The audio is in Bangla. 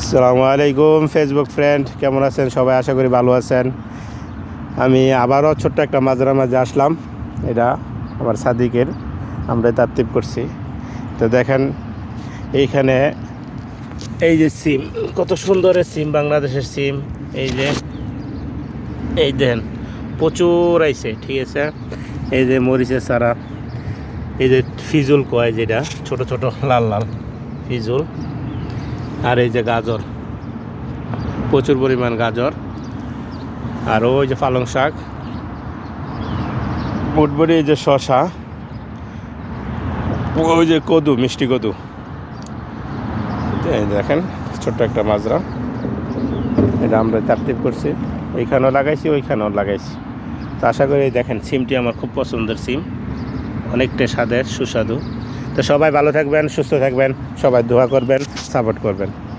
আসসালামু আলাইকুম ফেসবুক ফ্রেন্ড, কেমন আছেন সবাই? আশা করি ভালো আছেন। আমি আবারও ছোট্ট একটা মাজরার মাঝে আসলাম। এটা আমার সাদিকের, আমরা তারতিব করছি। তো দেখেন এইখানে এই যে সিম, কত সুন্দর সিম, বাংলাদেশের সিম। এই দেন প্রচুর আইছে, ঠিক আছে। এই যে মরিচের চারা, এই যে ফিজুল কয় যেটা ছোট ছোট লাল লাল ফিজুল, আর এই যে গাজর, প্রচুর পরিমাণ গাজর, আর ওই যে পালং শাক, বুটবুটি, এই যে শশা, ওই যে কদু, মিষ্টি কদু। এই দেখেন ছোট্ট একটা মাজরা, এটা আমরা তারতিব করছি। এইখানেও লাগাইছি, ওইখানেও লাগাইছি। তো আশা করি দেখেন সিমটি আমার খুব পছন্দের সিম, অনেকটা স্বাদের, সুস্বাদু। তো সবাই ভালো থাকবেন, সুস্থ থাকবেন, সবাই দোয়া করবেন, সাপোর্ট করবেন।